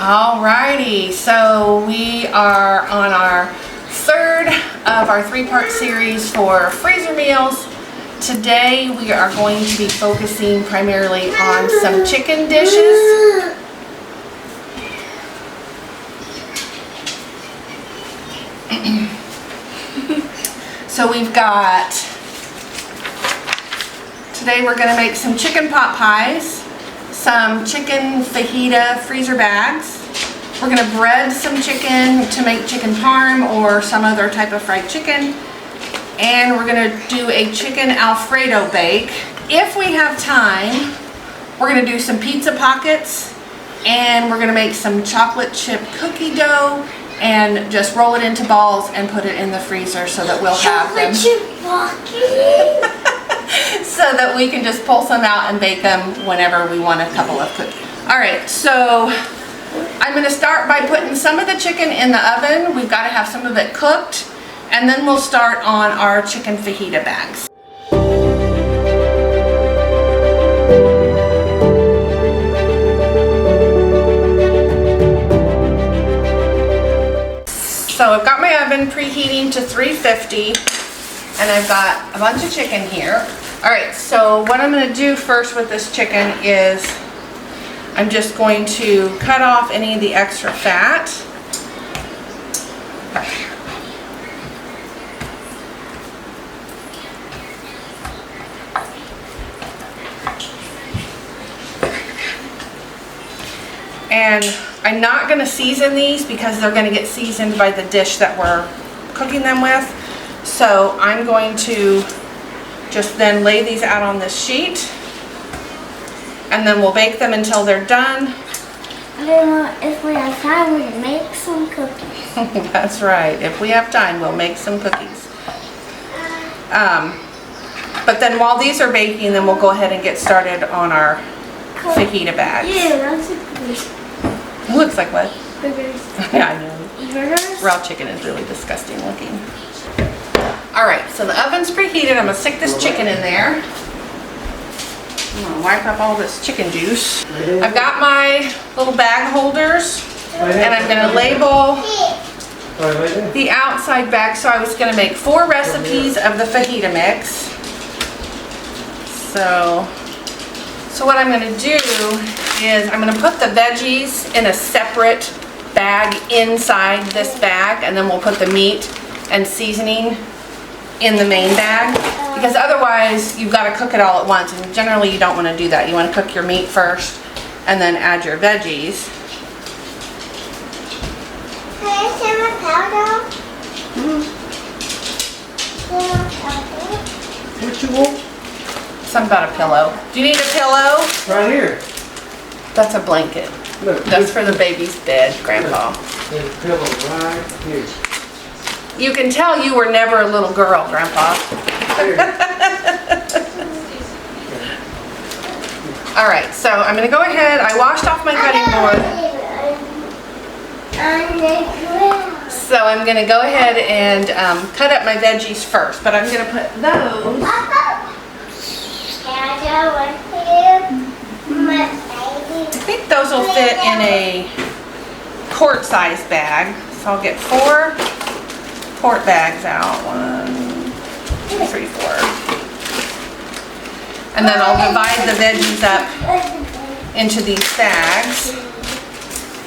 Alrighty, so we are on our third of our three-part series for freezer meals. Today we are going to be focusing primarily on some chicken dishes. So we've got, today we're going to make some chicken pot pies, some chicken fajita freezer bags. We're going to bread some chicken to make chicken parm or some other type of fried chicken. And we're going to do a chicken Alfredo bake. If we have time, we're going to do some pizza pockets, and we're going to make some chocolate chip cookie dough and just roll it into balls and put it in the freezer so that we'll have them. So that we can just pull some out and bake them whenever we want a couple of cookies. Alright, so I'm going to start by putting some of the chicken in the oven. We've got to have some of it cooked, and then we'll start on our chicken fajita bags. So I've got my oven preheating to 350, and I've got a bunch of chicken here. Alright, so what I'm going to do first with this chicken is I'm just going to cut off any of the extra fat. And I'm not going to season these because they're going to get seasoned by the dish that we're cooking them with. So I'm going to just then lay these out on this sheet, and then we'll bake them until they're done. If we have time, we can make some cookies. That's right. If we have time, we'll make some cookies. But then while these are baking, then we'll go ahead and get started on our fajita bags. Yeah, that's a cookie. It looks like what? Burgers. Yeah, I know. Burgers? Raw chicken is really disgusting looking. Alright, so the oven's preheated. I'm going to stick this chicken in there. I'm going to wipe up all this chicken juice. I've got my little bag holders, and I'm going to label the outside bag. So I was going to make 4 recipes of the fajita mix. So what I'm going to do is I'm going to put the veggies in a separate bag inside this bag, and then we'll put the meat and seasoning in the main bag, because otherwise you've got to cook it all at once, and generally you don't want to do that. You want to cook your meat first and then add your veggies. Can I see my powder? What you want? Something about a pillow. Do you need a pillow? Right here. That's a blanket. Look, That's for the baby's bed, Grandpa. there's a pillow right here. You can tell you were never a little girl, Grandpa. Alright, so I'm going to go ahead. I washed off my cutting board. So I'm going to go ahead and cut up my veggies first. But I'm going to put those. I think those will fit in a quart-sized bag. So I'll get 4 quart bags out. 1, 2, 3, 4. And then I'll divide the veggies up into these bags.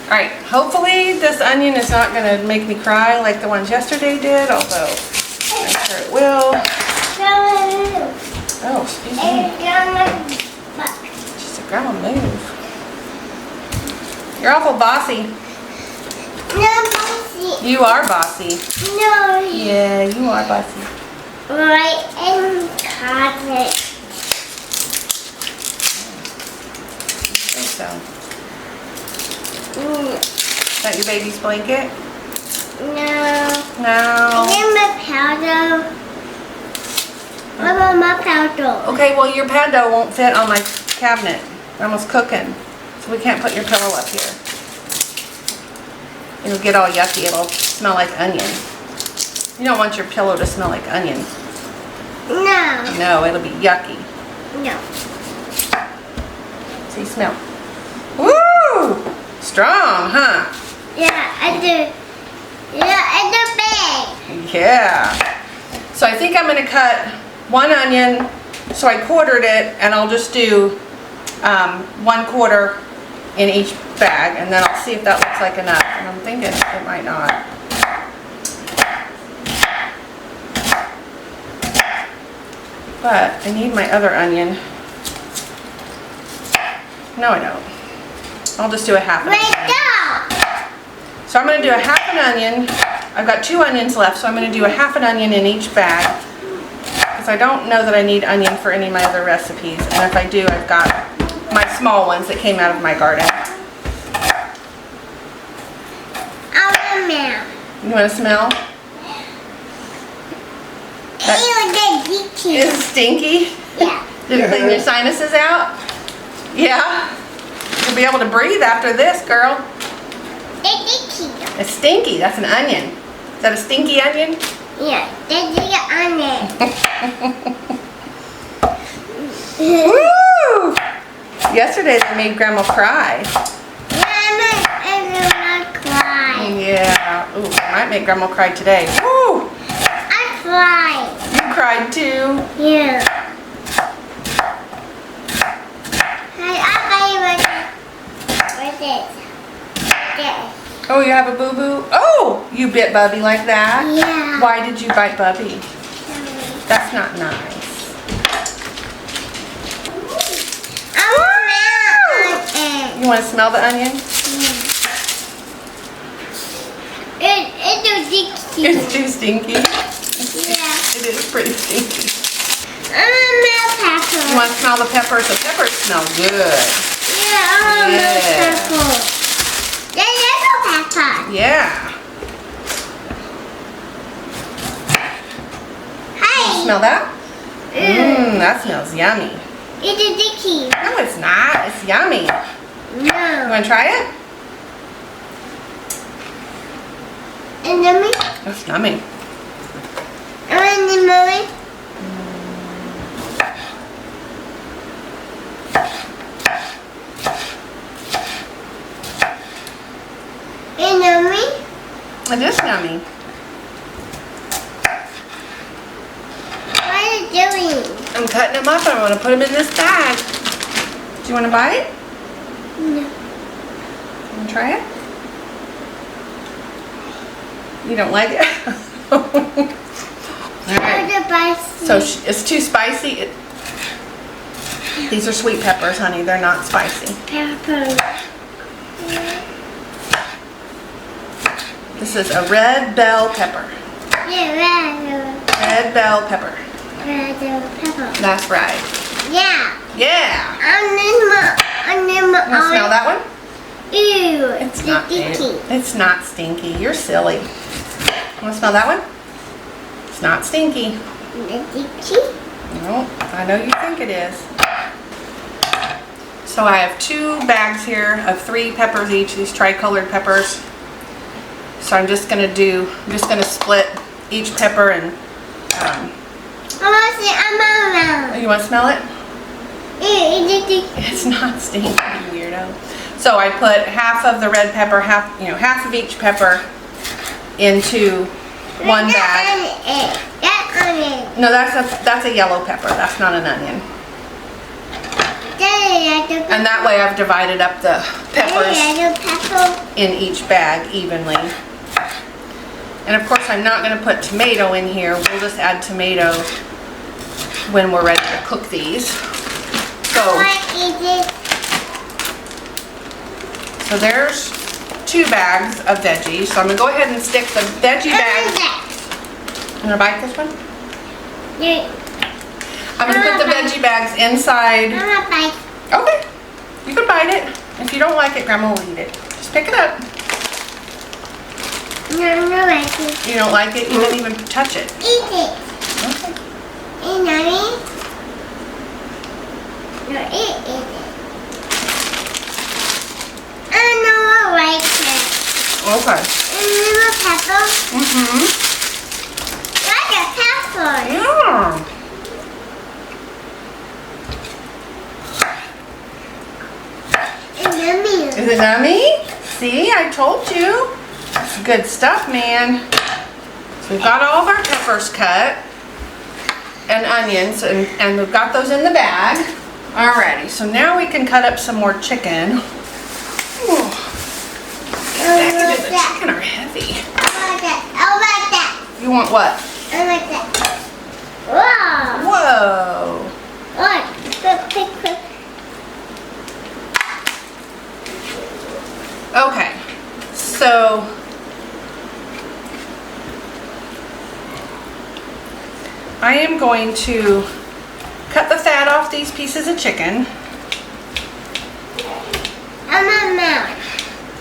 Alright, hopefully this onion is not going to make me cry like the ones yesterday did, although I'm sure it will. Oh, excuse me. Just a grandma move. You're awful bossy. No, bossy. You are bossy. No. Yeah, you are bossy. Right in cotton. I think so. Is that your baby's blanket? No. No. I need my powder. What about my powder? Okay, well your pad dough won't fit on my cabinet. We're almost cooking. So we can't put your pillow up here. It'll get all yucky. It'll smell like onion. You don't want your pillow to smell like onion. No. No, it'll be yucky. No. See, smell. Woo! Strong, huh? Yeah, I do. Yeah, and the bag. Yeah. So I think I'm gonna cut 1 onion. So I quartered it, and I'll just do 1/4 in each bag, and then I'll see if that looks like enough. And I'm thinking it might not. But I need my other onion. No, I don't. I'll just do a half an onion. Right now. So I'm going to do a half an onion. I've got 2 onions left, so I'm going to do a half an onion in each bag. Because I don't know that I need onion for any of my other recipes. And if I do, I've got my small ones that came out of my garden. I want to smell. You want to smell? Ew, that's sticky. Is it stinky? Yeah. Did it clean your sinuses out? Yeah? You'll be able to breathe after this, girl. That's sticky. It's stinky. That's an onion. Is that a stinky onion? Yeah, that's the onion. Woo! Yesterday they made Grandma cry. Mama, I cry. Yeah. Ooh, I might make Grandma cry today. Woo! I cry. You cried too. Yeah. Hey, what's this? This. Oh, you have a boo-boo? Oh, you bit Bubby like that? Yeah. Why did you bite Bubby? That's not nice. You want to smell the onion? It's too sticky. It's too stinky. Yeah. It is pretty stinky. I want pepper. You want to smell the peppers? The peppers smell good. Yeah, I want Yeah. pepper. There's little pepper. Yeah. Hey. Smell that? Mmm, that smells yummy. It's sticky. No, it's not. It's yummy. You No. want to try it? And yummy. It's yummy. I want the mommy. And yummy. It is yummy. What are you doing? I'm cutting them up. I want to put them in this bag. Do you want to bite? No. You want to try it? You don't like it? All right. So it's too spicy. These are sweet peppers, honey. They're not spicy. Pepper. This is a red bell pepper. Yeah, Red bell pepper. red pepper. That's right. Yeah. Yeah. I need You want to smell that one? Ew. It's not sticky. It's not stinky. You're silly. You want to smell that one? It's not stinky. Sticky. No, I know you think it is. So I have 2 bags here of 3 peppers each, these tri-colored peppers. So I'm just gonna split each pepper and, I want to see you wanna smell it? Ew, it's sticky. It's not stinky, you weirdo. So I put half of the red pepper, half of each pepper into one bag. That's onion. No, that's a yellow pepper. That's not an onion. And that way I've divided up the peppers in each bag evenly. And of course I'm not going to put tomato in here. We'll just add tomato when we're ready to cook these. So there's 2 bags of veggies. So I'm going to go ahead and stick the veggie bag. You want to bite this one? I'm going to put the veggie bags inside. Okay, you can bite it. If you don't like it, Grandma will eat it. Just pick it up. No, like it. You don't like it? You didn't even touch it. Eat it. Okay. Eat mommy. No, eat it. I know I like it. Okay. And little pepper. Mm-hmm. Like a pepper. Yeah. It's yummy. Is it yummy? see, I told you. That's good stuff, man. So we've got all of our peppers cut and onions, and we've got those in the bag. Alrighty, so now we can cut up some more chicken. Ooh. The packages of chicken are heavy. I like that. I like that. You want what? I like that. Wow. Whoa. Look, quick, quick, quick. Okay, so I am going to cut the fat off these pieces of chicken. I'm a mouse.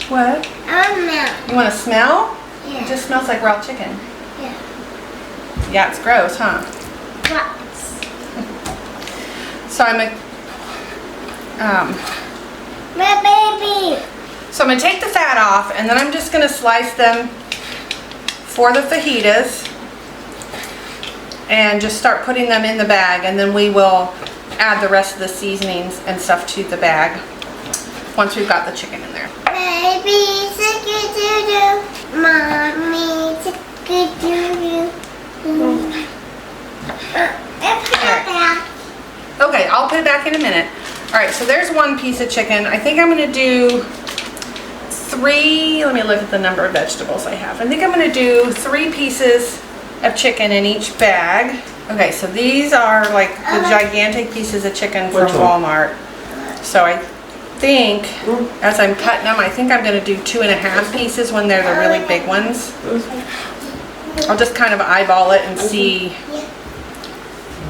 What? I'm a mouse. You want to smell? Yeah. It just smells like raw chicken. Yeah. Yeah, it's gross, huh? What? So I'm My baby. gonna take the fat off, and then I'm just gonna slice them for the fajitas and just start putting them in the bag, and then we will add the rest of the seasonings and stuff to the bag once we've got the chicken in there. Baby, doo-doo. Mommy, doo-doo. Okay, I'll put it back in a minute. All right, so there's one piece of chicken. I think I'm gonna do 3, let me look at the number of vegetables I have. I think I'm gonna do 3 pieces of chicken in each bag. Okay, so these are like the gigantic pieces of chicken from Which one? Walmart. So I think, as I'm cutting them, I think I'm gonna do 2.5 pieces when they're the really big ones. I'll just kind of eyeball it and see,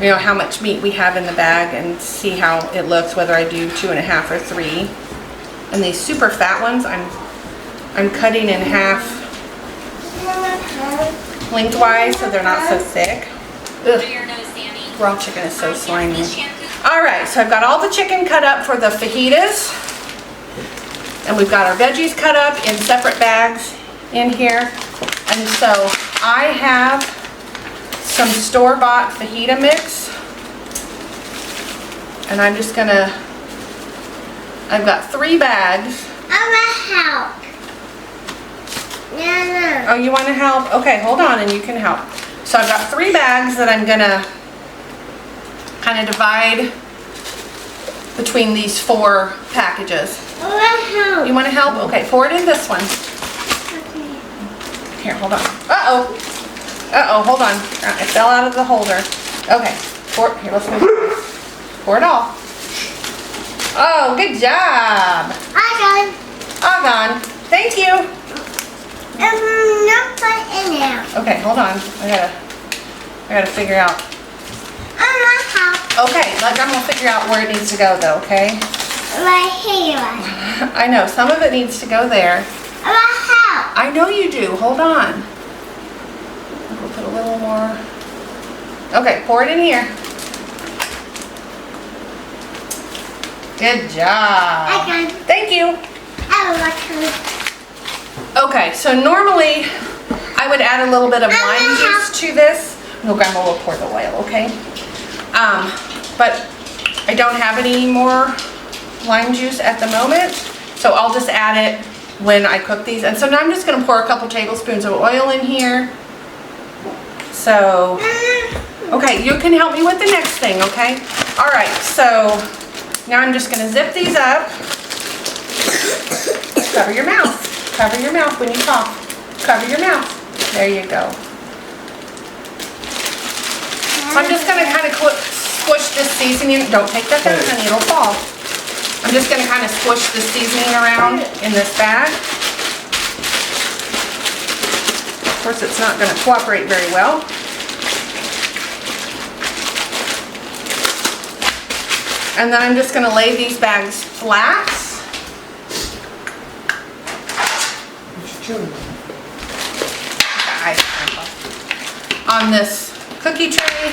you know, how much meat we have in the bag and see how it looks, whether I do 2.5 or 3. And these super fat ones, I'm cutting in half lengthwise so they're not so thick. Ugh. Raw chicken is so slimy. All right, so I've got all the chicken cut up for the fajitas, and we've got our veggies cut up in separate bags in here. And so I have some store-bought fajita mix, and I'm just gonna, I've got 3 bags. I want help. No. Oh, you want to help? Okay, hold on and you can help. So I've got 3 bags that I'm gonna kind of divide between these 4 packages. I want help. You want to help? Okay, pour it in this one. Okay. Here, hold on. Uh-oh. Uh-oh, hold on. It fell out of the holder. Okay, pour, here, let's move it. Pour it all. Oh, good job. All gone. Thank you. Not put in there. Okay, hold on. I gotta figure out. I want help. Okay, I'm gonna figure out where it needs to go though, okay? Right here. I know, some of it needs to go there. I want help. I know you do, hold on. We'll put a little more. Okay, pour it in here. Good job. I can. Thank you. I want to. Okay, so normally I would add a little bit of lime juice to this. No, Grandma will pour the oil, okay? But I don't have any more lime juice at the moment, so I'll just add it when I cook these. And so now I'm just gonna pour a couple tablespoons of oil in here. So, okay, you can help me with the next thing, okay? All right, so now I'm just gonna zip these up. Cover your mouth. Cover your mouth when you cough. Cover your mouth. There you go. So I'm just gonna kind of squish this seasoning. Don't take that down, honey, it'll fall. I'm just gonna kind of squish the seasoning around in this bag. Of course, it's not gonna cooperate very well. And then I'm just gonna lay these bags flat on this cookie tray.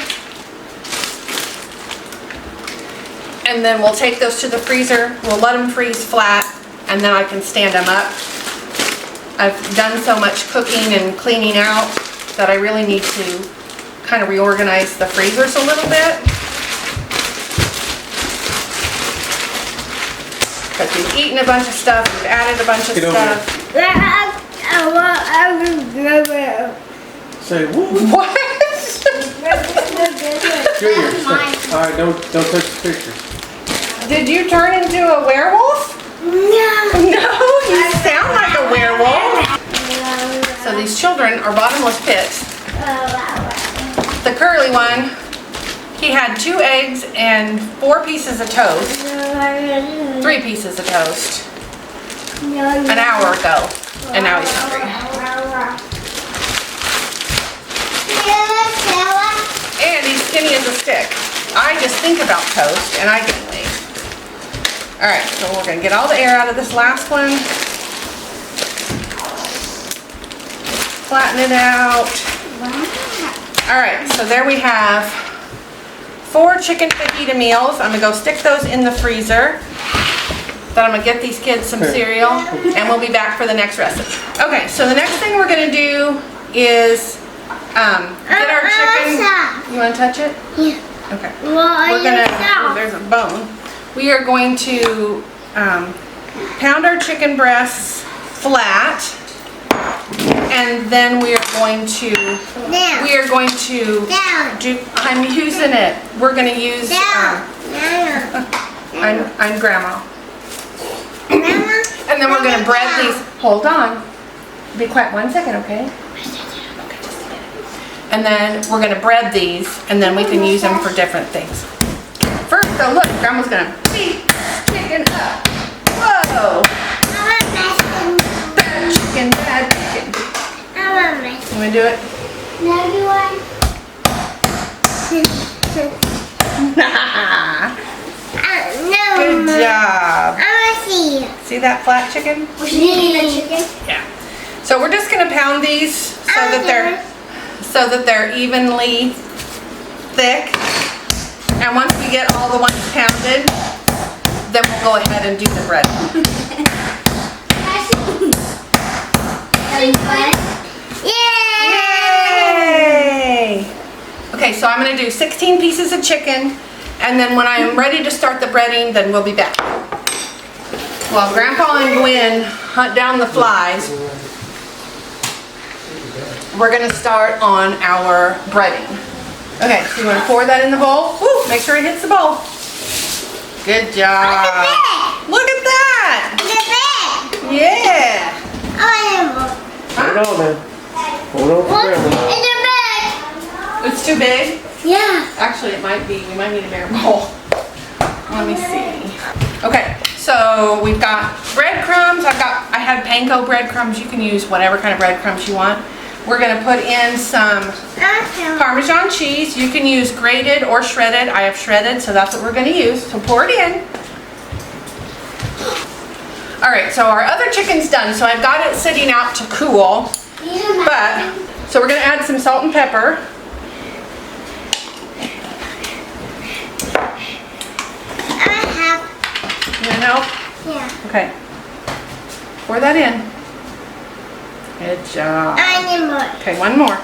And then we'll take those to the freezer. We'll let them freeze flat, and then I can stand them up. I've done so much cooking and cleaning out that I really need to kind of reorganize the freezers a little bit. Because we've eaten a bunch of stuff, we've added a bunch of Get over stuff. Say woo. What? Junior, stay. All right, don't touch the picture. Did you turn into a werewolf? No. No, you sound like a werewolf. So these children are bottomless pits. The curly one, he had 2 eggs and 4 pieces of toast. 3 pieces of toast. An hour ago. And now he's hungry. And he's skinny as a stick. I just think about toast and I gain weight. Alright, so we're going to get all the air out of this last one. Flatten it out. Alright, so there we have 4 chicken fajita meals. I'm going to go stick those in the freezer. Then I'm going to get these kids some cereal and we'll be back for the next recipe. Okay, so the next thing we're going to do is get our chicken. You want to touch it? Yeah. Okay. We're going to, there's a bone. We are going to pound our chicken breasts flat. And then we are going to do, I'm using it. We're going to use, I'm grandma. And then we're going to bread these, hold on. Be quiet 1 second, okay? And then we're going to bread these and then we can use them for different things. First though, look, grandma's going to beat chicken up. Whoa! Bad chicken, bad chicken. You want to do it? Good job. See that flat chicken? Yeah. So we're just going to pound these so that they're evenly thick. And once we get all the ones pounded, then we'll go ahead and do the bread. Yay! Okay, so I'm going to do 16 pieces of chicken, and then when I'm ready to start the breading, then we'll be back. While Grandpa and Gwen hunt down the flies, we're going to start on our breading. Okay, so you want to pour that in the bowl? Woo, make sure it hits the bowl. Good job. Look at that! Yeah! Hold on, man. Hold on for grandma. It's too big? Yeah. Actually, it might be. We might need a bigger bowl. Let me see. Okay, so we've got breadcrumbs. I had panko breadcrumbs. You can use whatever kind of breadcrumbs you want. We're going to put in some Parmesan cheese. You can use grated or shredded. I have shredded, so that's what we're going to use. So pour it in. All right, so our other chicken's done. So I've got it sitting out to cool. But, so we're going to add some salt and pepper. You want to help? Yeah. Okay. Pour that in. Good job. I need more. Okay, one more.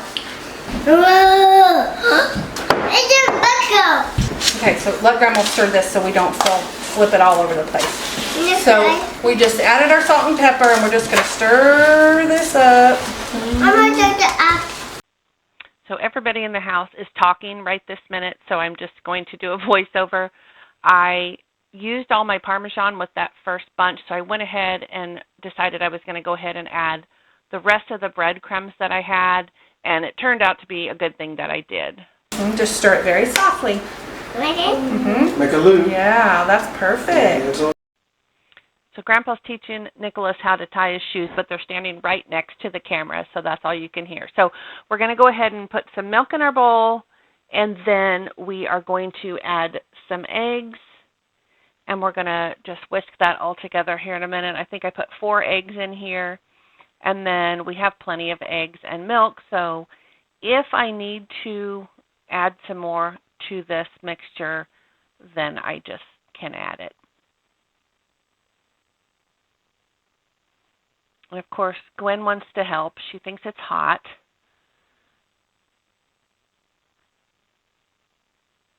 It's a buckle. Okay, so let Grandma stir this so we don't flip it all over the place. So we just added our salt and pepper and we're just going to stir this up. I'm going to take it up. So everybody in the house is talking right this minute, so I'm just going to do a voiceover. I used all my Parmesan with that first bunch, so I went ahead and decided I was going to go ahead and add the rest of the breadcrumbs that I had, and it turned out to be a good thing that I did. Just stir it very softly. Ready? Make a loop. Yeah, that's perfect. So Grandpa's teaching Nicholas how to tie his shoes, but they're standing right next to the camera, so that's all you can hear. So we're going to go ahead and put some milk in our bowl, and then we are going to add some eggs, and we're going to just whisk that all together here in a minute. I think I put 4 eggs in here, and then we have plenty of eggs and milk, so if I need to add some more to this mixture, then I just can add it. And of course, Gwen wants to help. She thinks it's hot.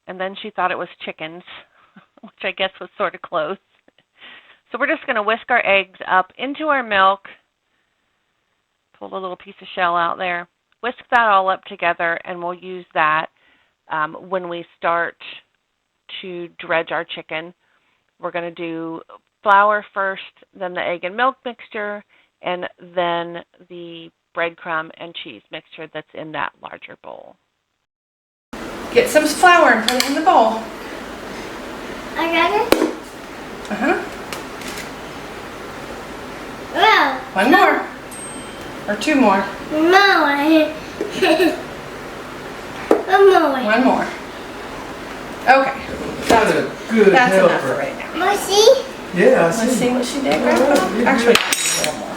And then she thought it was chickens, which I guess was sort of close. So we're just going to whisk our eggs up into our milk. Pull a little piece of shell out there. Whisk that all up together, and we'll use that when we start to dredge our chicken. We're going to do flour first, then the egg and milk mixture, and then the breadcrumb and cheese mixture that's in that larger bowl. Get some flour and put it in the bowl. I got it. Uh-huh. Well, One more. Or two more. more. One more. One more. Okay. That's a good That's enough for helper. right now. Want to see? Yeah, I Let's see. see what she did, Grandpa. you're Actually, good. a little more.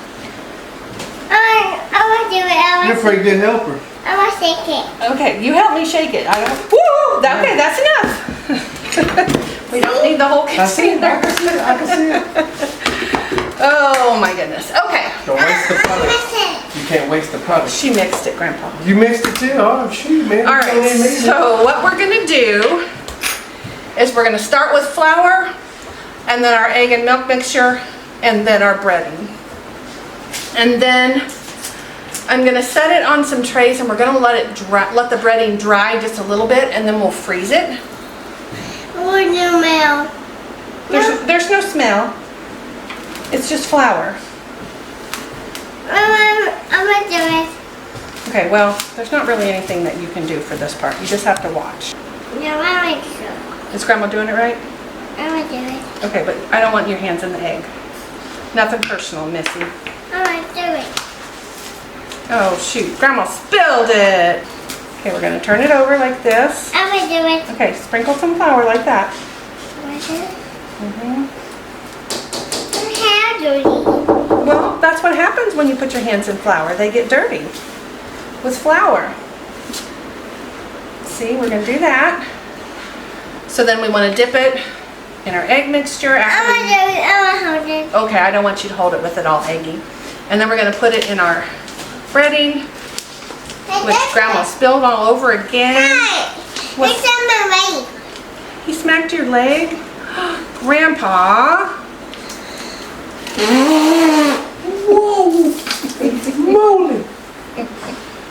I want to do it. You're a pretty good helper. I want to shake it. Okay, you help me shake it. I don't. Woo! Okay, that's enough. We don't need the whole I see it. container. I can see it. I can see it. Oh my goodness. Okay. Don't waste the product. Listen. You can't waste the product. She mixed it, Grandpa. You mixed it too? Oh, shoot, man. All right. So what we're gonna do is we're gonna start with flour, and then our egg and milk mixture, and then our breading. And then I'm gonna set it on some trays, and we're gonna let it dry, let the breading dry just a little bit, and then we'll freeze it. Or no mail. There's no smell. It's just flour. I'm going to do it. Okay, well, there's not really anything that you can do for this part. You just have to watch. No, I want to. Is Grandma doing it right? I want to do it. Okay, but I don't want your hands in the egg. Nothing personal, Missy. I want to do it. Oh, shoot. Grandma spilled it. Okay, we're going to turn it over like this. I want to do it. Okay, sprinkle some flour like that. Want to? Mm-hmm. My hair dirty. Well, that's what happens when you put your hands in flour. They get dirty with flour. See, we're going to do that. So then we want to dip it in our egg mixture. I want to do it. I want to hold it. Okay, I don't want you to hold it with it all eggy. And then we're going to put it in our breading, which Grandma spilled all over again. Hey, What? it's on my leg. He smacked your leg? Grandpa. Whoa! Moly!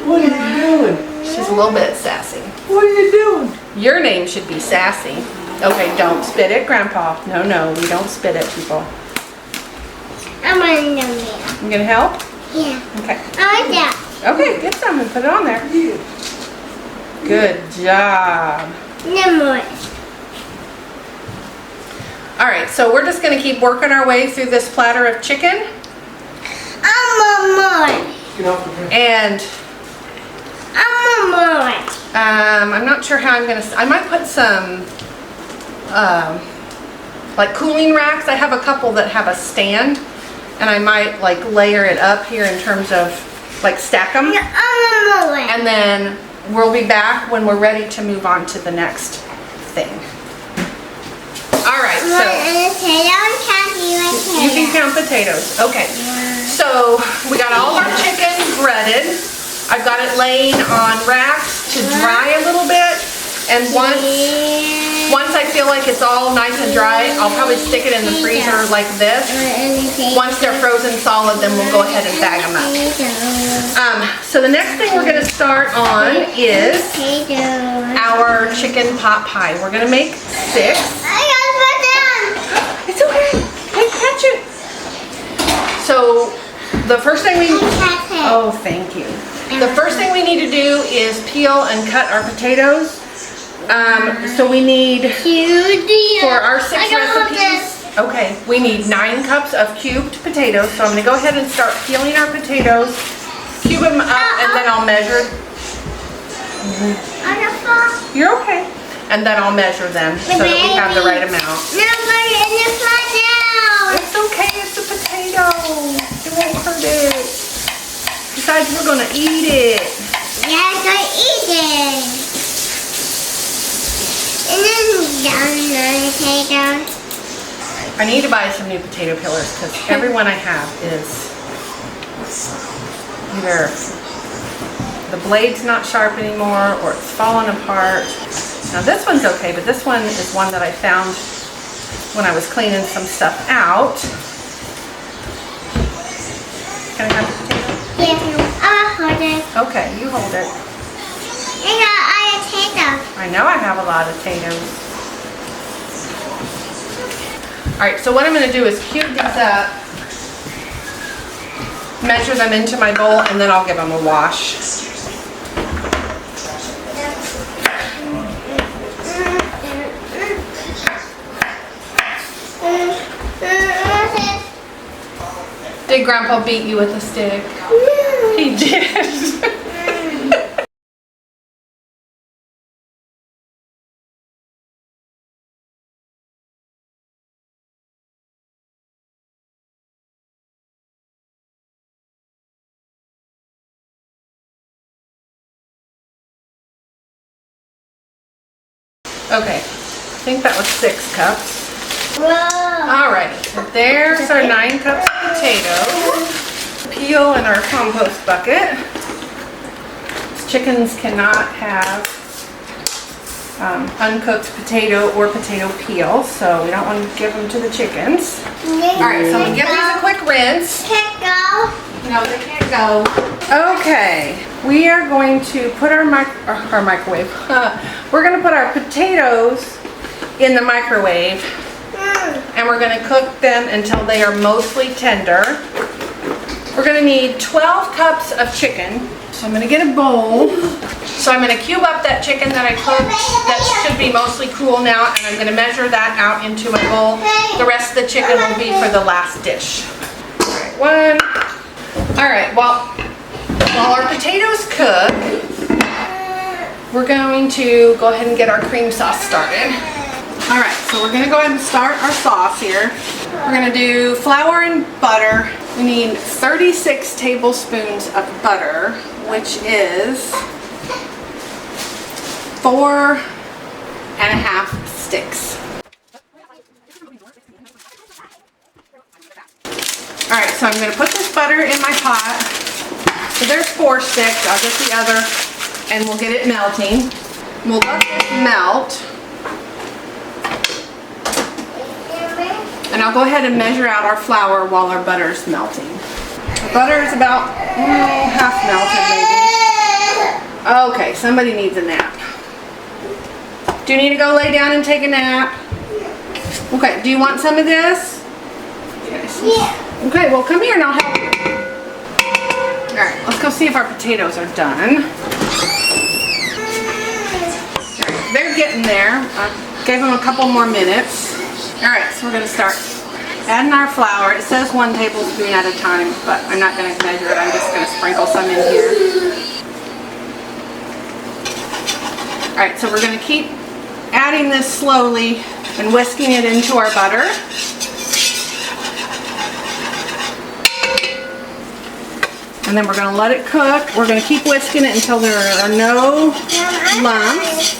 What are you doing? She's a little bit sassy. What are you doing? Your name should be Sassy. Okay, don't spit it, Grandpa. No, we don't spit it, people. I want to do it. You gonna help? Yeah. Okay. I want that. Okay, get some and put it on there. Good job. No more. All right, so we're just gonna keep working our way through this platter of chicken. I want more. Get off the ground. And I want more. I'm not sure how I might put some like cooling racks. I have a couple that have a stand, and I might like layer it up here in terms of like stack them. I want more. And then we'll be back when we're ready to move on to the next thing. All right, so you can count potatoes. Okay, so we got all our chicken breaded. I've got it laying on racks to dry a little bit, and once I feel like it's all nice and dry, I'll probably stick it in the freezer like this. Once they're frozen solid, then we'll go ahead and bag them up. So the next thing we're going to start on is our chicken pot pie. We're going to make 6. It's okay. Hey, catch it. So the first thing oh, thank you. The first thing we need to do is peel and cut our potatoes. So we need, for our 6 recipes, okay, we need 9 cups of cubed potatoes. So I'm going to go ahead and start peeling our potatoes, cube them up, and then I'll measure. You're okay. And then I'll measure them so that we have the right amount. It's okay, it's a potato. It won't hurt it. Besides, we're gonna eat it. Yes, I eat it. And then down the potato. I need to buy some new potato peelers because every one I have is either the blade's not sharp anymore or it's falling apart. Now this one's okay, but this one is one that I found when I was cleaning some stuff out. Can I have the potato? Yeah, I'll hold it. Okay, you hold it. I got potatoes. I know I have a lot of potatoes. Alright, so what I'm going to do is cube these up, measure them into my bowl, and then I'll give them a wash. Did Grandpa beat you with a stick? He did. Okay, I think that was 6 cups. Whoa. Alright, there's our 9 cups of potato. Peel in our compost bucket. Chickens cannot have uncooked potato or potato peel, so we don't want to give them to the chickens. Alright, so I'm going to give these a quick rinse. Can't go. No, they can't go. Okay, we are going to put our microwave. We're going to put our potatoes in the microwave, and we're going to cook them until they are mostly tender. We're going to need 12 cups of chicken. So I'm going to get a bowl. So I'm going to cube up that chicken that I cooked. That should be mostly cool now, and I'm going to measure that out into my bowl. The rest of the chicken will be for the last dish. All right, 1. All right, well, while our potatoes cook, we're going to go ahead and get our cream sauce started. All right, so we're gonna go ahead and start our sauce here. We're gonna do flour and butter. We need 36 tablespoons of butter, which is 4.5 sticks. All right, so I'm gonna put this butter in my pot. So there's 4 sticks, I'll get the other, and we'll get it melting. We'll let this melt. And I'll go ahead and measure out our flour while our butter's melting. The butter is about half melted maybe. Okay, somebody needs a nap. Do you need to go lay down and take a nap? Okay, do you want some of this? Yes. Yeah. Okay, well come here and I'll help you. Alright, let's go see if our potatoes are done. They're getting there. I gave them a couple more minutes. Alright, so we're going to start adding our flour. It says 1 tablespoon at a time, but I'm not going to measure it. I'm just going to sprinkle some in here. Alright, so we're going to keep adding this slowly and whisking it into our butter. And then we're going to let it cook. We're going to keep whisking it until there are no lumps.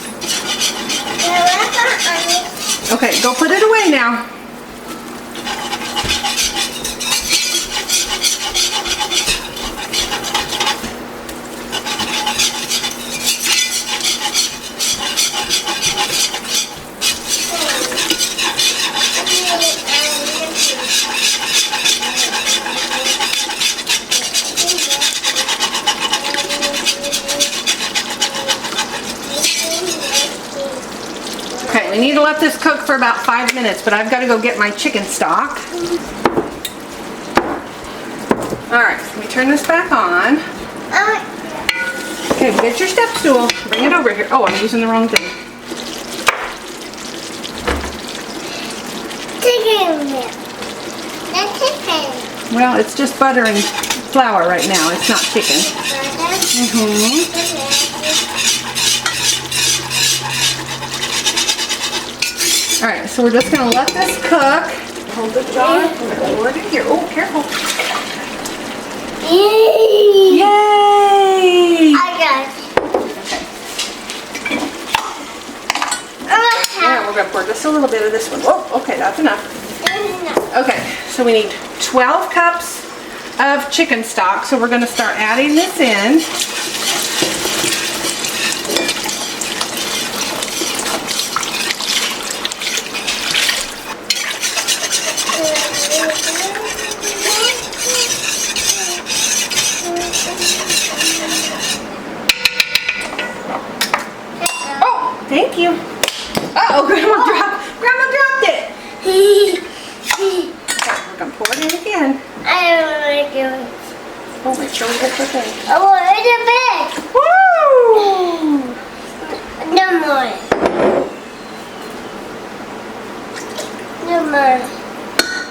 Okay, go put it away now. Okay, we need to let this cook for about 5 minutes, but I've got to go get my chicken stock. Alright, let me turn this back on. Okay, get your step stool. Bring it over here. Oh, I'm using the wrong thing. Chicken. That's chicken. Well, it's just butter and flour right now. It's not chicken. Alright, so we're just going to let this cook. Hold the jar. I'm going to lower it here. Oh, careful. Yay! Yay! I got it. Yeah, we're going to pour just a little bit of this one. Oh, okay, that's enough. Okay, so we need 12 cups of chicken stock. So we're going to start adding this in. Oh, make sure we get the thing. Oh, it's a big. Woo! No more. No more.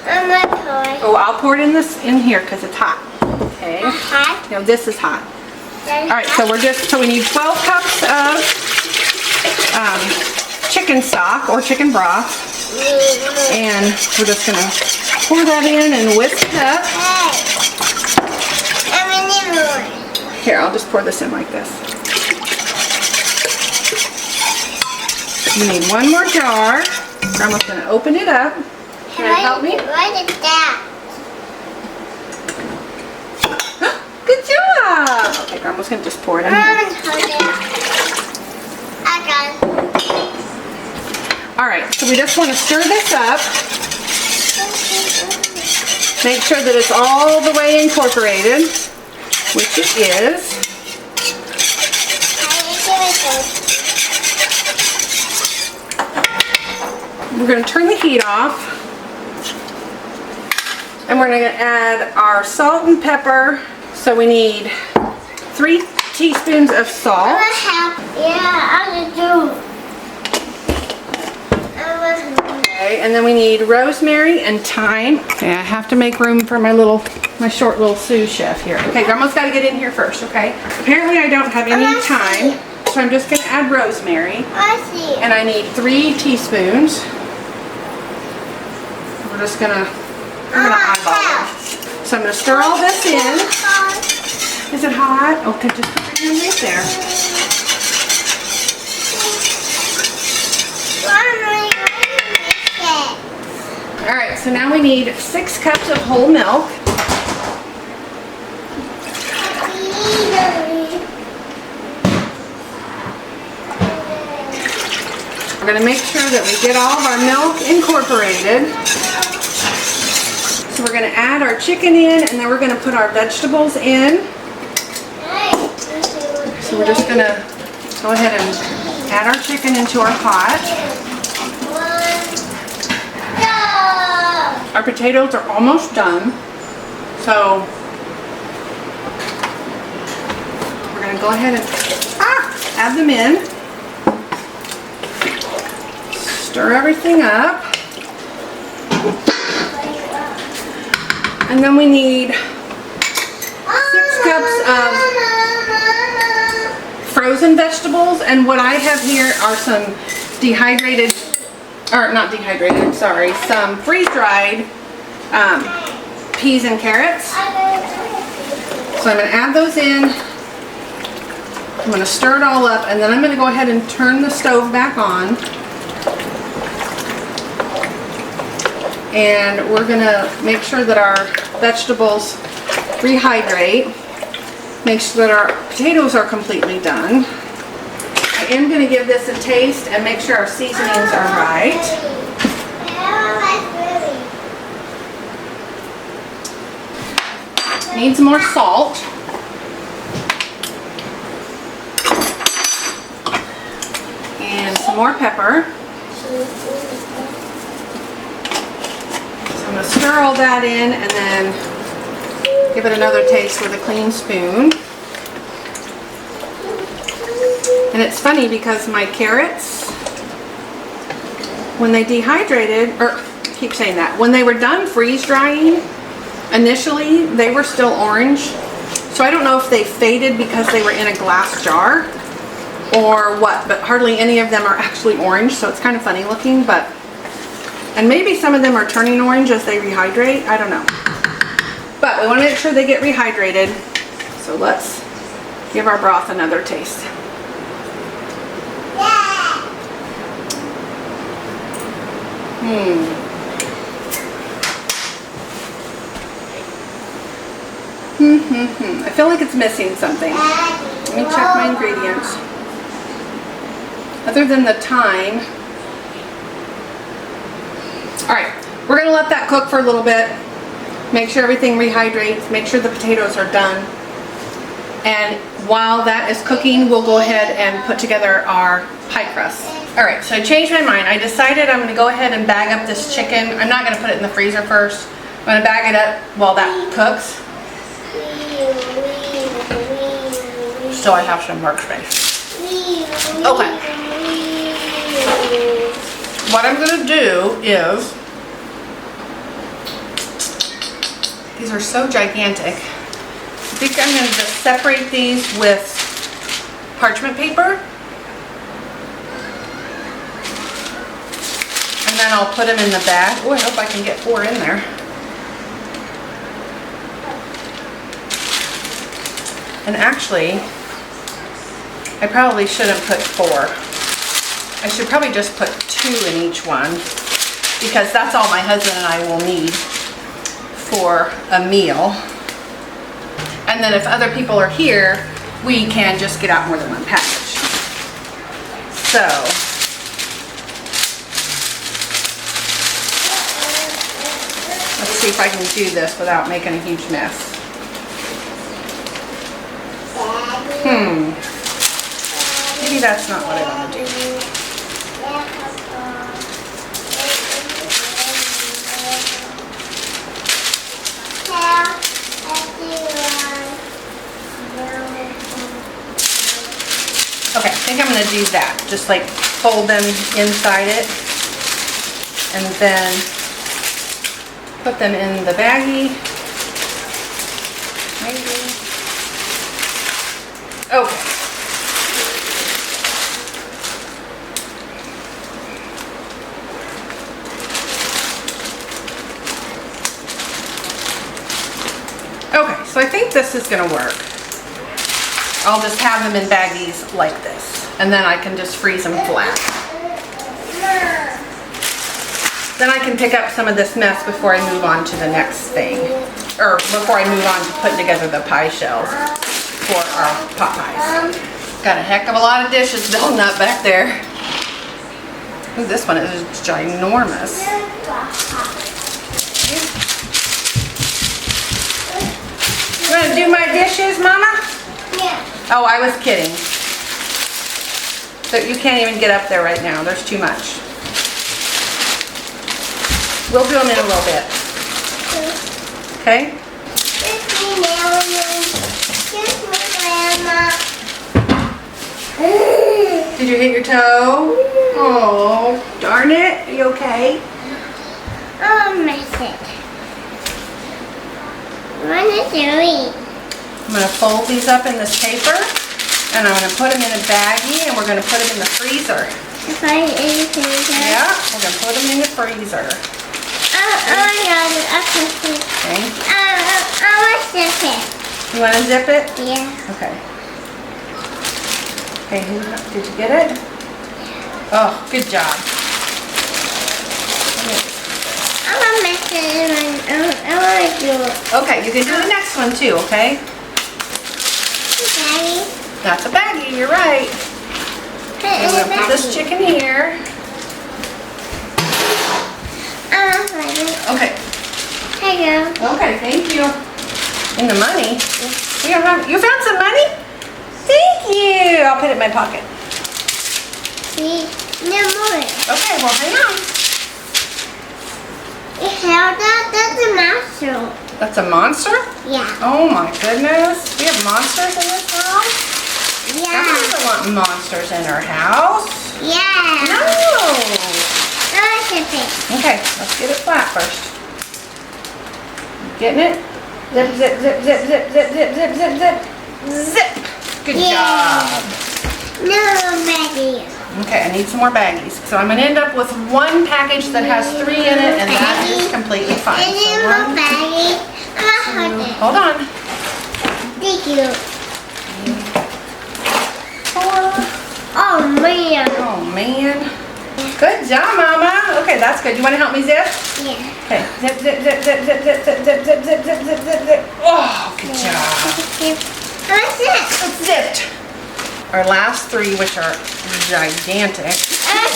I'm not toy. Oh, I'll pour it in here because it's hot. Okay. Hot. No, this is hot. All right, so we need 12 cups of chicken stock or chicken broth, and we're just gonna pour that in and whisk it up. Hey. How many more? Here, I'll just pour this in like this. You need one more jar. Grandma's gonna open it up. Can you help me? What is that? Good job! Okay, Grandma's gonna just pour it in here. I got it. Alright, so we just want to stir this up. Make sure that it's all the way incorporated, which it is. We're going to turn the heat off. And we're going to add our salt and pepper. So we need 3 teaspoons of salt. Okay, and then we need rosemary and thyme. Okay, I have to make room for my short little sous chef here. Okay, Grandma's got to get in here first, okay? Apparently I don't have any thyme, so I'm just going to add rosemary. I see. And I need 3 teaspoons. We're gonna eyeball it. So I'm gonna stir all this in. Is it hot? Okay, just put your hand right there. All right, so now we need 6 cups of whole milk. We're gonna make sure that we get all of our milk incorporated. So we're going to add our chicken in, and then we're going to put our vegetables in. So we're just going to go ahead and add our chicken into our pot. Our potatoes are almost done. So we're going to go ahead and add them in. Stir everything up. And then we need 6 cups of frozen vegetables. And what I have here are some some freeze-dried peas and carrots. So I'm going to add those in. I'm going to stir it all up, and then I'm going to go ahead and turn the stove back on. And we're going to make sure that our vegetables rehydrate. Make sure that our potatoes are completely done. I am going to give this a taste and make sure our seasonings are right. Needs more salt. And some more pepper. I'm going to stir all that in and then give it another taste with a clean spoon. And it's funny because my carrots, when they dehydrated, when they were done freeze drying, initially they were still orange. So I don't know if they faded because they were in a glass jar or what, but hardly any of them are actually orange, so it's kind of funny looking, and maybe some of them are turning orange as they rehydrate. I don't know. But we want to make sure they get rehydrated. So let's give our broth another taste. I feel like it's missing something. Let me check my ingredients. Other than the thyme. Alright, we're going to let that cook for a little bit. Make sure everything rehydrates. Make sure the potatoes are done. And while that is cooking, we'll go ahead and put together our pie crust. Alright, so I changed my mind. I decided I'm going to go ahead and bag up this chicken. I'm not going to put it in the freezer first. I'm going to bag it up while that cooks. so I have some workspace. Okay. What I'm gonna do is, these are so gigantic. I think I'm gonna just separate these with parchment paper. And then I'll put them in the bag. Oh, I hope I can get 4 in there. And actually, I probably shouldn't put 4. I should probably just put 2 in each one, because that's all my husband and I will need for a meal. And then if other people are here, we can just get out more than one package. So, let's see if I can do this without making a huge mess. Maybe that's not what I want to do. Okay, I think I'm going to do that. Just like fold them inside it and then put them in the baggie. Maybe. Okay. Okay, so I think this is going to work. I'll just have them in baggies like this, and then I can just freeze them flat. Then I can pick up some of this mess before I move on to the next thing, or before I move on to putting together the pie shells for our pot pies. Got a heck of a lot of dishes building up back there. Ooh, this one is ginormous. You want to do my dishes, Mama? Yeah. Oh, I was kidding. So you can't even get up there right now. There's too much. We'll do them in a little bit. Okay? Did you hit your toe? Oh, darn it. Are you okay? Oh, mess it. What is it doing? I'm going to fold these up in this paper, and I'm going to put them in a baggie, and we're going to put them in the freezer. If I eat it. Yeah, we're going to put them in the freezer. I got it. Okay. I want to zip it. You want to zip it? Yeah. Okay. Okay, did you get it? Oh, good job. I want to mess it. I want to do it. Okay, you can do the next one too, okay? Daddy. That's a baggie, you're right. I'm going to put this chicken here. Okay. Here you go. Okay, thank you. And the money? You found some money? Thank you. I'll put it in my pocket. See? No more. Okay, well hang on. That's a monster. That's a monster? Yeah. Oh my goodness. We have monsters in this house? Yeah. Grandma doesn't want monsters in her house. Yeah. No. I want to zip it. Okay, let's get it flat first. Getting it? Zip, zip, zip, zip, zip, zip, zip, zip, zip, zip, zip. Good job. No baggies. Okay, I need some more baggies. So I'm going to end up with one package that has 3 in it, and that is completely fine. I need So more 1, baggies. I'm going to hold on. Thank you. 4. Oh, man. Oh man. Good job, Mama. Okay, that's good. You want to help me zip? Yeah. Okay. Zip, zip, zip, zip, zip, zip, zip, zip, zip, zip, zip, zip, zip, zip. Oh, good job. What's it? It's zipped. Our last 3, which are gigantic.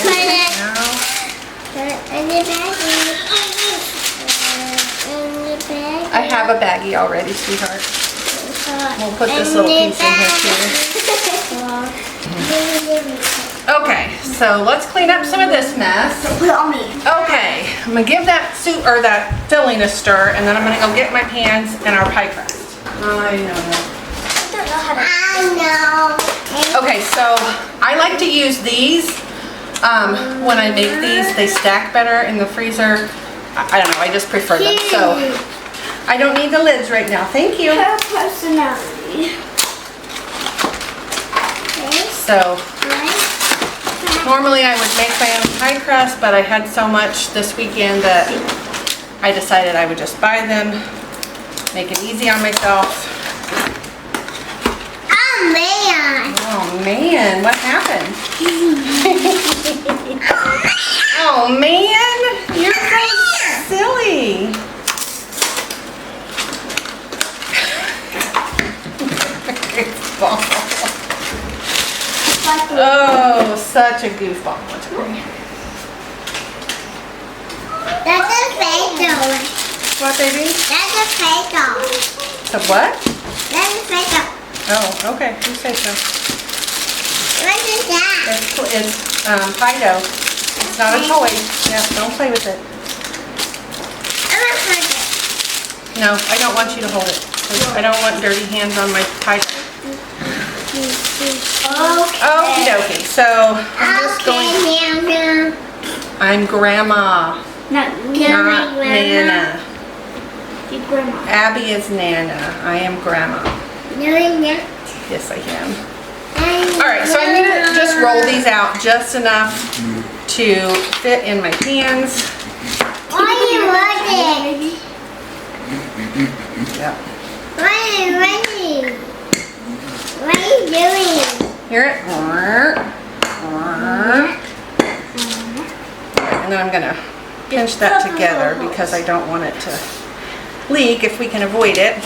Put it Now, in the baggie. In the bag. I have a baggie already, sweetheart. We'll put this little piece in here too. Okay, so let's clean up some of this mess. Put it on me. Okay, I'm gonna give that soup or that filling a stir, and then I'm gonna go get my pans and our pie crust. I know. I know. Okay, so I like to use these when I make these. They stack better in the freezer. I don't know, I just prefer them. So I don't need the lids right now. Thank you. Her personality. So normally I would make my own pie crust, but I had so much this weekend that I decided I would just buy them, make it easy on myself. Oh man. Oh man, what happened? Oh man, you're so silly. Oh, such a goofball. That's a fake doll. What, baby? That's a fake doll. The what? That's a fake doll. Oh, okay. You say so. What is that? It's pie dough. It's not a toy. Yeah, don't play with it. I'm gonna hurt it. No, I don't want you to hold it. 'Cause I don't want dirty hands on my pie dough. Okie dokie. So I'm just going. Nana. I'm Grandma, Not not Nana. You're grandma. Abby is Nana. I am Grandma. No, you're not. Yes, I am. All right, so I'm gonna just roll these out just enough to fit in my hands. Why are you running? Yep. Why are you running? What are you doing? Hear it? And then I'm gonna pinch that together because I don't want it to leak if we can avoid it.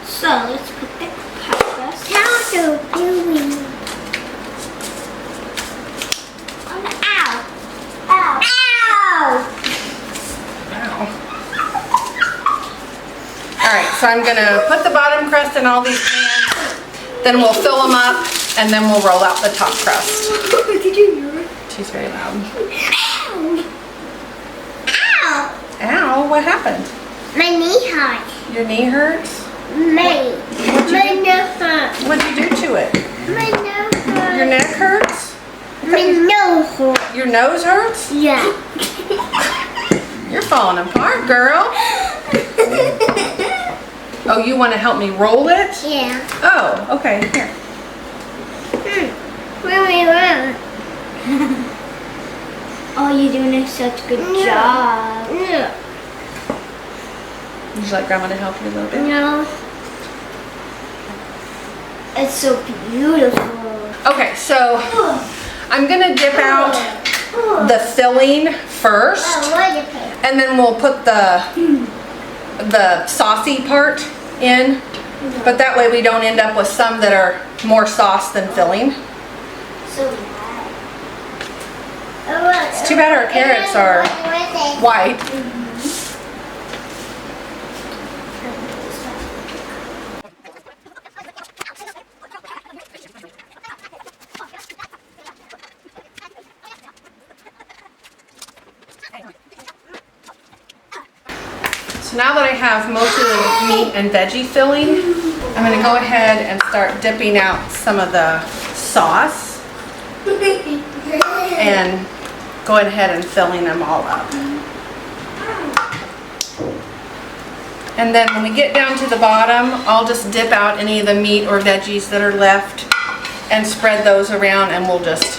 So let's put the peppers. How do you doing? Ow! Ow! Ow! Wow. All right, so I'm gonna put the bottom crust in all these pans, then we'll fill them up, and then we'll roll out the top crust. Did you hear it? She's very loud. Ow! Ow! Ow, what happened? My knee hurts. Your knee hurts? My nose hurts. What'd you do to it? My nose hurts. Your neck hurts? My nose hurts. Your nose hurts? Yeah. You're falling apart, girl. Oh, you want to help me roll it? Yeah. Oh, okay, here. Where? Oh, you're doing such a good job. No. Would you like Grandma to help you a little bit? No. It's so beautiful. Okay, so I'm gonna dip out the filling first, and then we'll put the saucy part in. But that way we don't end up with some that are more sauce than filling. It's too bad our carrots are white. So now that I have most of the meat and veggie filling, I'm going to go ahead and start dipping out some of the sauce and going ahead and filling them all up. And then when we get down to the bottom, I'll just dip out any of the meat or veggies that are left and spread those around, and we'll just,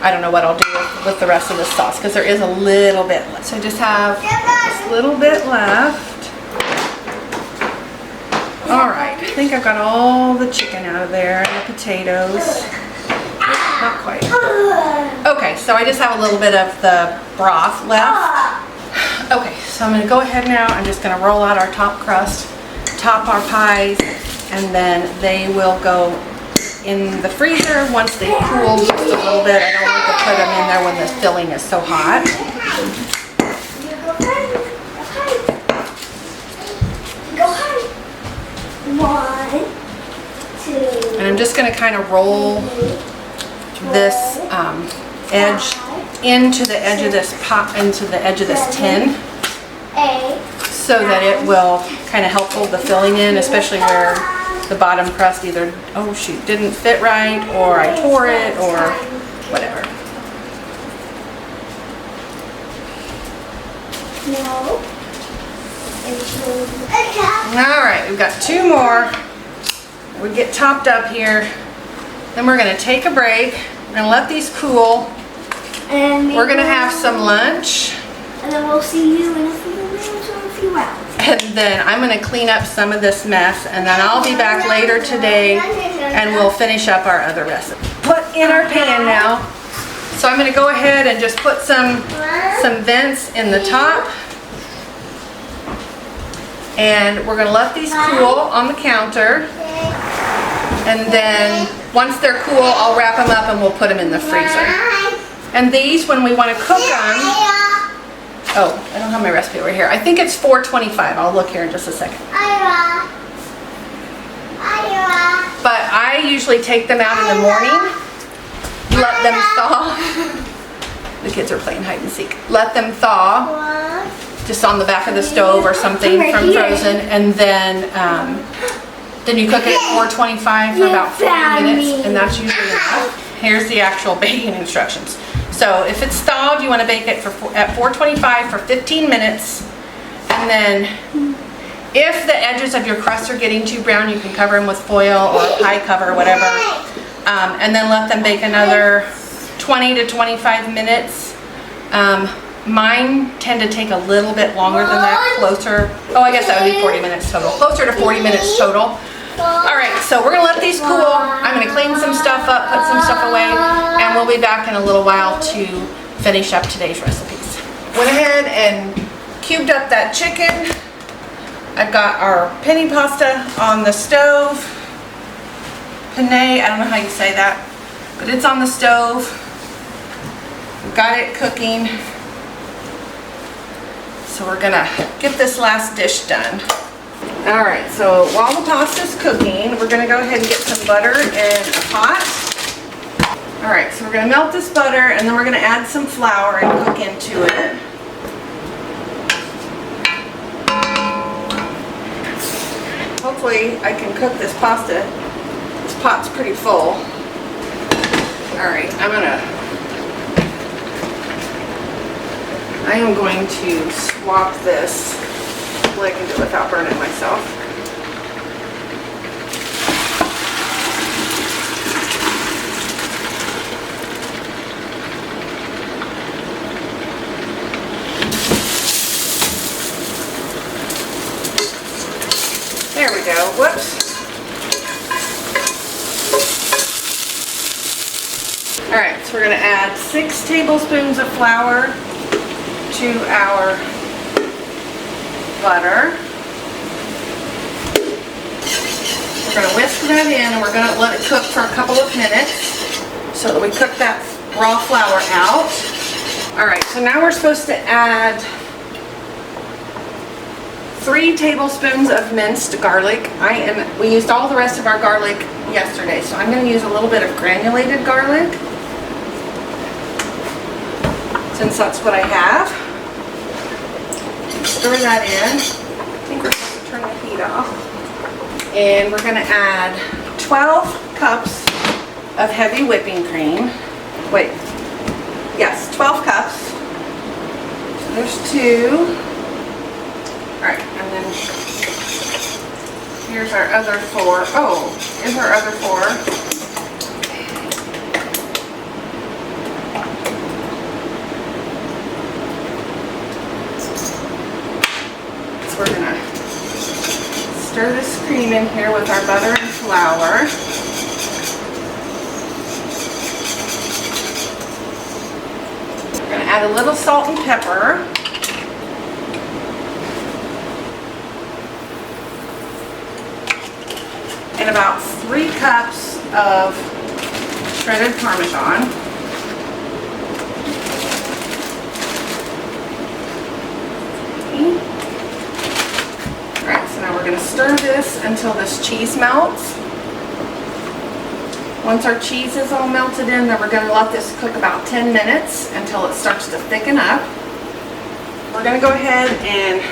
I don't know what I'll do with the rest of the sauce because there is a little bit left. So I just have this little bit left. All right, I think I've got all the chicken out of there and the potatoes. Not quite. Okay, so I just have a little bit of the broth left. Okay, so I'm gonna go ahead now. I'm just gonna roll out our top crust, top our pies, and then they will go in the freezer once they cool just a little bit. I don't want to put them in there when the filling is so hot. Go high. 1, 2. And I'm just gonna kind of roll this edge into the edge of this pot, into the edge of this tin, so that it will kind of help hold the filling in, especially where the bottom crust either, oh shoot, didn't fit right, or I tore it, or whatever. No. All right, we've got 2 more. We get topped up here. Then we're gonna take a break. We're gonna let these cool. And We're gonna have some lunch. And then we'll see you in a few minutes or a few hours. And then I'm gonna clean up some of this mess, and then I'll be back later today and we'll finish up our other recipe. Put in our pan now. So I'm gonna go ahead and just put some vents in the top. And we're gonna let these cool on the counter. And then once they're cool, I'll wrap them up and we'll put them in the freezer. And these, when we wanna cook them, oh, I don't have my recipe over here. I think it's 425. I'll look here in just a second. But I usually take them out in the morning, let them thaw. The kids are playing hide and seek. Let them thaw, just on the back of the stove or something from frozen, and then you cook it at 425 for about 40 minutes, and that's usually enough. Here's the actual baking instructions. So if it's thawed, you want to bake it at 425 for 15 minutes, and then if the edges of your crust are getting too brown, you can cover them with foil or a pie cover or whatever, and then let them bake another 20 to 25 minutes. Mine tend to take a little bit longer than that, closer, oh I guess that would be 40 minutes total, closer to 40 minutes total. Alright, so we're going to let these cool. I'm going to clean some stuff up, put some stuff away, and we'll be back in a little while to finish up today's recipes. Went ahead and cubed up that chicken. I've got our penne pasta on the stove. Penne, I don't know how you say that, but it's on the stove. We've got it cooking. So we're gonna get this last dish done. All right, so while the pasta's cooking, we're gonna go ahead and get some butter in a pot. All right, so we're gonna melt this butter, and then we're gonna add some flour and cook into it. Hopefully I can cook this pasta. This pot's pretty full. All right, I am going to swap this so I can do it without burning myself. There we go. Whoops. All right, so we're going to add 6 tablespoons of flour to our butter. We're going to whisk that in, and we're going to let it cook for a couple of minutes so that we cook that raw flour out. All right, so now we're supposed to add 3 tablespoons of minced garlic. We used all the rest of our garlic yesterday, so I'm going to use a little bit of granulated garlic, since that's what I have. Stir that in. I think we're supposed to turn the heat off. And we're going to add 12 cups of heavy whipping cream. Wait. Yes, 12 cups. So there's 2. Alright, and then here's our other 4. Oh, here's our other 4. We're going to stir this cream in here with our butter and flour. We're going to add a little salt and pepper. And about 3 cups of shredded Parmesan. Alright, so now we're going to stir this until this cheese melts. Once our cheese is all melted in, then we're going to let this cook about 10 minutes until it starts to thicken up. We're going to go ahead and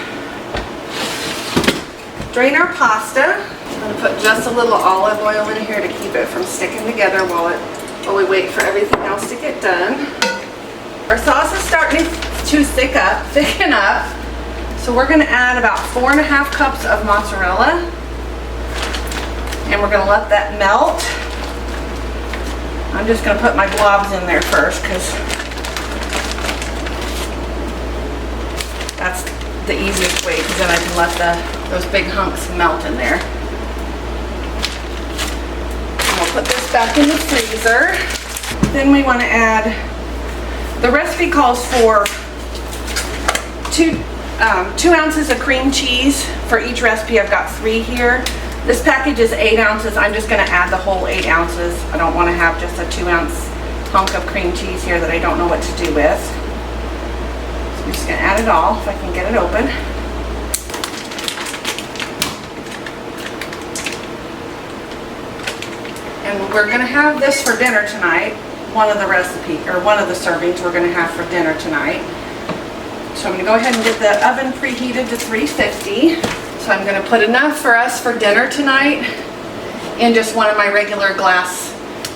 drain our pasta. I'm gonna put just a little olive oil in here to keep it from sticking together while we wait for everything else to get done. Our sauce is starting to thicken up. So we're gonna add about 4.5 cups of mozzarella. And we're gonna let that melt. I'm just gonna put my blobs in there first because that's the easiest way, because then I can let those big hunks melt in there. And we'll put this back in the freezer. Then we want to add, the recipe calls for 2 ounces of cream cheese for each recipe. I've got 3 here. This package is 8 ounces. I'm just going to add the whole 8 ounces. I don't want to have just a 2-ounce hunk of cream cheese here that I don't know what to do with. So I'm just going to add it all if I can get it open. And we're going to have this for dinner tonight. One of the servings we're going to have for dinner tonight. So I'm going to go ahead and get the oven preheated to 350. So I'm going to put enough for us for dinner tonight in just one of my regular glass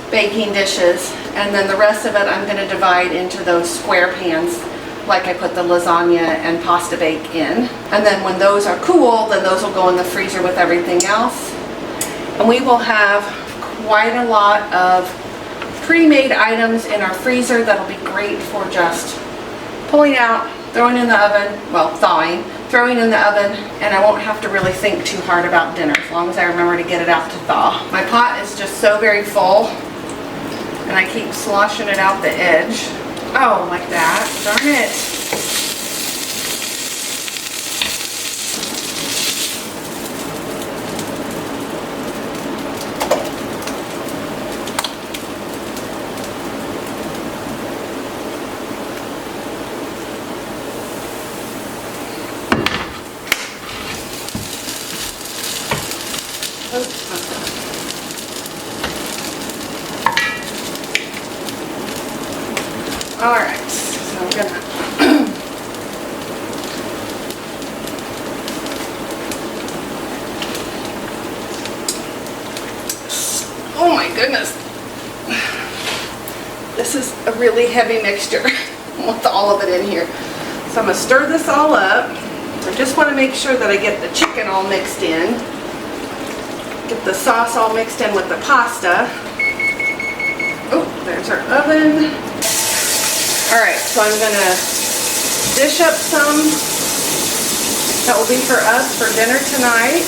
baking dishes. And then the rest of it I'm going to divide into those square pans like I put the lasagna and pasta bake in. And then when those are cool, then those will go in the freezer with everything else. And we will have quite a lot of pre-made items in our freezer that'll be great for just pulling out, throwing in the oven, well, thawing, throwing in the oven, and I won't have to really think too hard about dinner as long as I remember to get it out to thaw. My pot is just so very full, and I keep sloshing it out the edge. Oh, like that. Darn it. Alright, so I'm gonna oh my goodness, this is a really heavy mixture with all of it in here. So I'm gonna stir this all up. I just want to make sure that I get the chicken all mixed in, get the sauce all mixed in with the pasta. Oh, there's our oven. Alright, so I'm going to dish up some that will be for us for dinner tonight.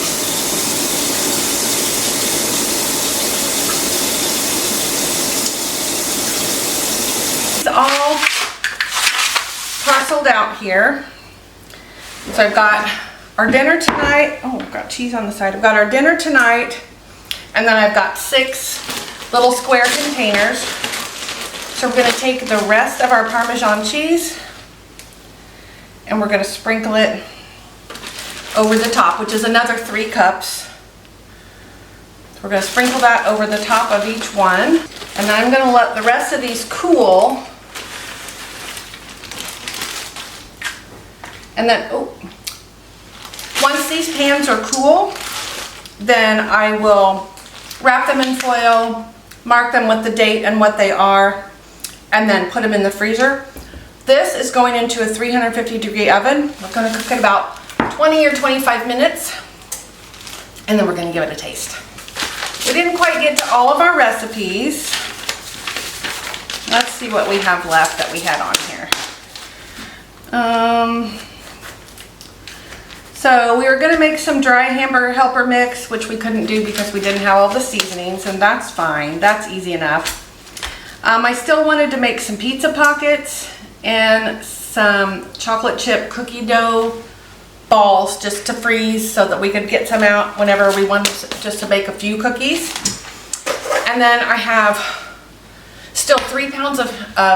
It's all parceled out here. So I've got our dinner tonight. Oh, I've got cheese on the side. I've got our dinner tonight, and then I've got 6 little square containers. So we're going to take the rest of our Parmesan cheese and we're going to sprinkle it over the top, which is another 3 cups. So we're going to sprinkle that over the top of each one. And then I'm going to let the rest of these cool. And then, once these pans are cool, then I will wrap them in foil, mark them with the date and what they are, and then put them in the freezer. This is going into a 350-degree oven. We're going to cook it about 20 or 25 minutes, and then we're going to give it a taste. We didn't quite get to all of our recipes. Let's see what we have left that we had on here. So we were going to make some dry hamburger helper mix, which we couldn't do because we didn't have all the seasonings, and that's fine. That's easy enough. I still wanted to make some pizza pockets and some chocolate chip cookie dough balls just to freeze so that we could get some out whenever we wanted just to bake a few cookies. And then I have still 3 pounds of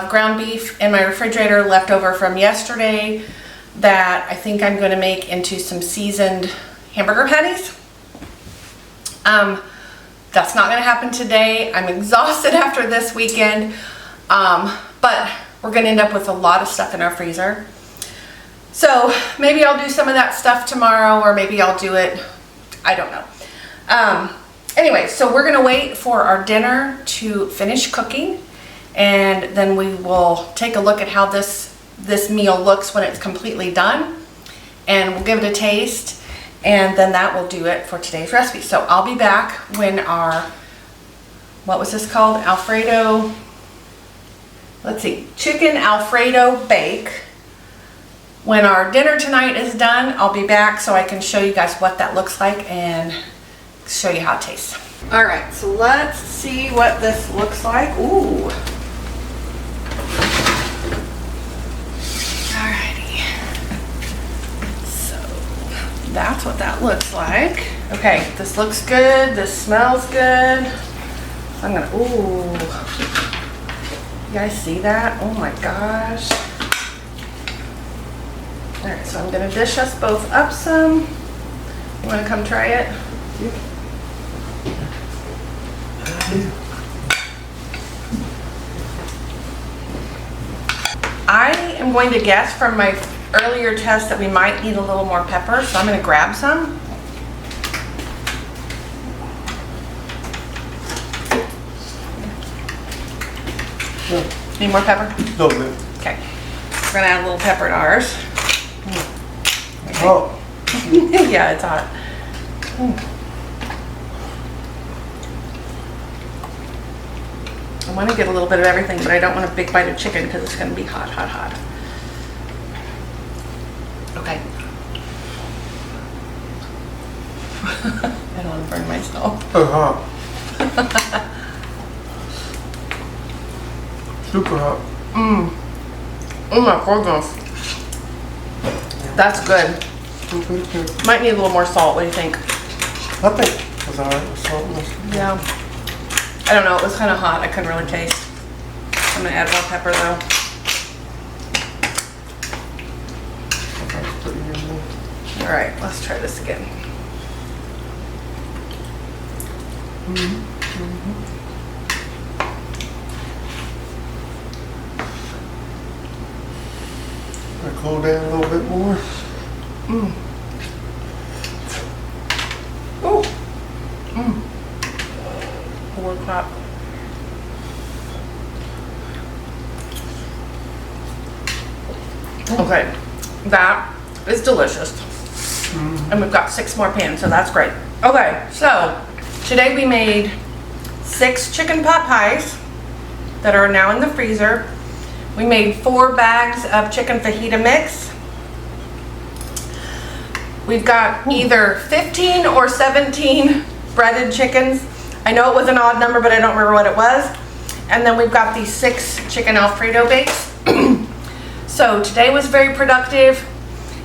ground beef in my refrigerator left over from yesterday that I think I'm going to make into some seasoned hamburger patties. That's not going to happen today. I'm exhausted after this weekend, but we're going to end up with a lot of stuff in our freezer. So maybe I'll do some of that stuff tomorrow, or maybe I'll do it, I don't know. Anyway, so we're gonna wait for our dinner to finish cooking, and then we will take a look at how this meal looks when it's completely done, and we'll give it a taste, and then that will do it for today's recipe. So I'll be back when our, what was this called? Alfredo, let's see, chicken Alfredo bake. When our dinner tonight is done, I'll be back so I can show you guys what that looks like and show you how it tastes. All right, so let's see what this looks like. Ooh. Alrighty. So that's what that looks like. Okay, this looks good. This smells good. I'm gonna, ooh. You guys see that? Oh my gosh. All right, so I'm gonna dish us both up some. You wanna come try it? I am going to guess from my earlier test that we might need a little more pepper, so I'm going to grab some. Need more pepper? No, man. Okay. We're going to add a little pepper to ours. Okay. Oh. Yeah, it's hot. I want to get a little bit of everything, but I don't want a big bite of chicken because it's going to be hot, hot, hot. Okay. I don't want to burn myself. Super hot. Oh my goodness. That's good. Might need a little more salt. What do you think? I think it was alright with saltness. Yeah. I don't know, it was kind of hot. I couldn't really taste. I'm gonna add more pepper though. That's pretty good. All right, let's try this again. I cool down a little bit more. More pop. Okay, that is delicious. And we've got 6 more pans, so that's great. Okay, so today we made 6 chicken pot pies that are now in the freezer. We made 4 bags of chicken fajita mix. We've got either 15 or 17 breaded chickens. I know it was an odd number, but I don't remember what it was. And then we've got these 6 chicken Alfredo bakes. So today was very productive.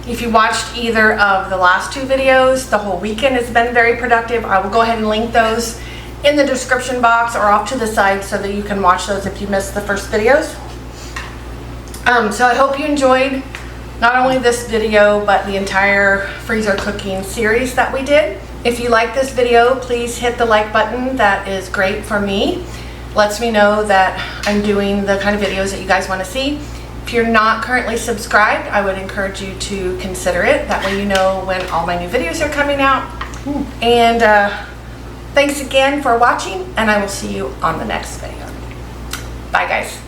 If you watched either of the last 2 videos, the whole weekend has been very productive. I will go ahead and link those in the description box or off to the side so that you can watch those if you missed the first videos. So I hope you enjoyed not only this video, but the entire freezer cooking series that we did. If you like this video, please hit the like button. That is great for me. Lets me know that I'm doing the kind of videos that you guys want to see. If you're not currently subscribed, I would encourage you to consider it. That way you know when all my new videos are coming out. And thanks again for watching, and I will see you on the next video. Bye guys.